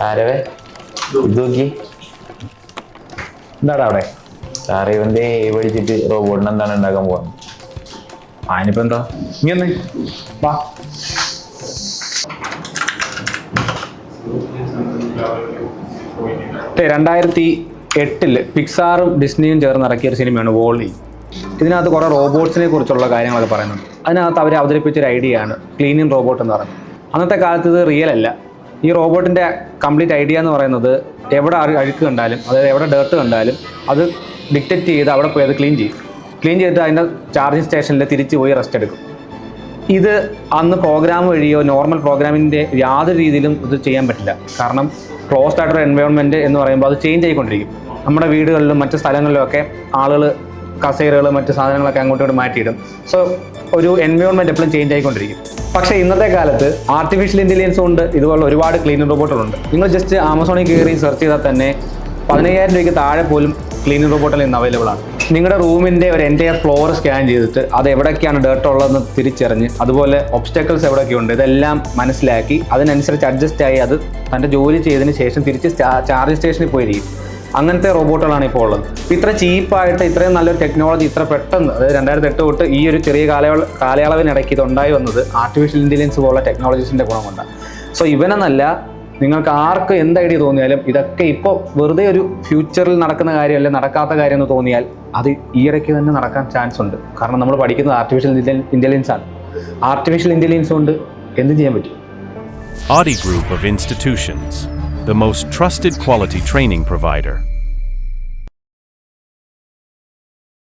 ആരവേ ഇത് നോക്കി എന്താടാ അവിടെ? സാറേ ഇവന്റെ പഠിച്ചിട്ട് റോബോട്ടിന് എന്താണ് ഉണ്ടാക്കാൻ പോകുന്നത്. അതിനിപ്പോ എന്താ, നീ ഒന്ന് വാ. മറ്റേ 2008 പിക്സാറും ഡിസ്നിയും ചേർന്ന് ഇറക്കിയ ഒരു സിനിമയാണ് വോളി. ഇതിനകത്ത് കുറേ റോബോട്ട്സിനെ കുറിച്ചുള്ള കാര്യങ്ങളൊക്കെ പറയുന്നുണ്ട്. അതിനകത്ത് അവർ അവതരിപ്പിച്ചൊരു ഐഡിയ ആണ് ക്ലീനിങ് റോബോട്ട് എന്ന് പറയുന്നത്. അന്നത്തെ കാലത്ത് ഇത് റിയൽ അല്ല. ഈ റോബോട്ടിൻ്റെ കംപ്ലീറ്റ് ഐഡിയ എന്ന് പറയുന്നത് എവിടെ അഴുക്ക് കണ്ടാലും, അതായത് എവിടെ ഡേർട്ട് കണ്ടാലും അത് ഡിറ്റക്റ്റ് ചെയ്ത് അവിടെ പോയി അത് ക്ലീൻ ചെയ്തിട്ട് അതിൻ്റെ ചാർജിങ് സ്റ്റേഷനിൽ തിരിച്ച് പോയി റെസ്റ്റ് എടുക്കും. ഇത് അന്ന് പ്രോഗ്രാം വഴിയോ നോർമൽ പ്രോഗ്രാമിൻ്റെ യാതൊരു രീതിയിലും ഇത് ചെയ്യാൻ പറ്റില്ല. കാരണം ക്ലോസ്ഡ് ആയിട്ടൊരു എൻവയോൺമെൻറ്റ് എന്ന് പറയുമ്പോൾ അത് ചേഞ്ച് ആയിക്കൊണ്ടിരിക്കും. നമ്മുടെ വീടുകളിലും മറ്റ് സ്ഥലങ്ങളിലുമൊക്കെ ആളുകൾ കസേരകൾ മറ്റ് സാധനങ്ങളൊക്കെ അങ്ങോട്ടും മാറ്റിയിടും. സോ ഒരു എൻവയോൺമെൻറ്റ് എപ്പോഴും ചേഞ്ച് ആയിക്കൊണ്ടിരിക്കും. പക്ഷേ ഇന്നത്തെ കാലത്ത് ആർട്ടിഫിഷ്യൽ ഇൻ്റലിജൻസ് കൊണ്ട് ഇതുപോലെ ഒരുപാട് ക്ലീനിങ് റോബോട്ടുകളുണ്ട്. നിങ്ങൾ ജസ്റ്റ് ആമസോണിൽ കയറി സെർച്ച് ചെയ്താൽ തന്നെ 15,000 രൂപയ്ക്ക് താഴെ പോലും ക്ലീനിങ് റോബോട്ടുകൾ ഇന്ന് അവൈലബിൾ ആണ്. നിങ്ങളുടെ റൂമിൻ്റെ ഒരു എൻ്റയർ ഫ്ലോർ സ്കാൻ ചെയ്തിട്ട് അത് എവിടെയൊക്കെയാണ് ഡേർട്ട് ഉള്ളതെന്ന് തിരിച്ചറിഞ്ഞ്, അതുപോലെ ഒബ്സ്റ്റക്കിൾസ് എവിടെയൊക്കെയുണ്ട് ഇതെല്ലാം മനസ്സിലാക്കി അതിനനുസരിച്ച് അഡ്ജസ്റ്റ് ആയി അത് തൻ്റെ ജോലി ചെയ്തതിന് ശേഷം തിരിച്ച് ചാർജിങ് സ്റ്റേഷനിൽ പോയിരിക്കും. അങ്ങനത്തെ റോബോട്ടുകളാണ് ഇപ്പോൾ ഉള്ളത്. ഇത്ര ചീപ്പായിട്ട് ഇത്രയും നല്ലൊരു ടെക്നോളജി ഇത്ര പെട്ടെന്ന്, അതായത് 2008 തൊട്ട് ഈ ഒരു ചെറിയ കാലയളവിനിടയ്ക്ക് ഇതുണ്ടായി വന്നത് ആർട്ടിഫിഷ്യൽ ഇൻ്റലിജൻസ് പോലുള്ള ടെക്നോളജീസിൻ്റെ ഗുണം കൊണ്ടാണ്. സോ ഇവനെന്നല്ല, നിങ്ങൾക്ക് ആർക്ക് എന്ത് ഐഡിയ തോന്നിയാലും ഇതൊക്കെ ഇപ്പോൾ വെറുതെ ഒരു ഫ്യൂച്ചറിൽ നടക്കുന്ന കാര്യമല്ല, നടക്കാത്ത കാര്യം എന്ന് തോന്നിയാൽ അത് ഈയിടയ്ക്ക് തന്നെ നടക്കാൻ ചാൻസ് ഉണ്ട്. കാരണം നമ്മൾ പഠിക്കുന്നത് ആർട്ടിഫിഷ്യൽ ഇൻ്റലിജൻസ് ആണ്. ആർട്ടിഫിഷ്യൽ ഇൻ്റലിജൻസ് കൊണ്ട് എന്തും ചെയ്യാൻ പറ്റും. Audi Group of Institutions, the most trusted quality training provider.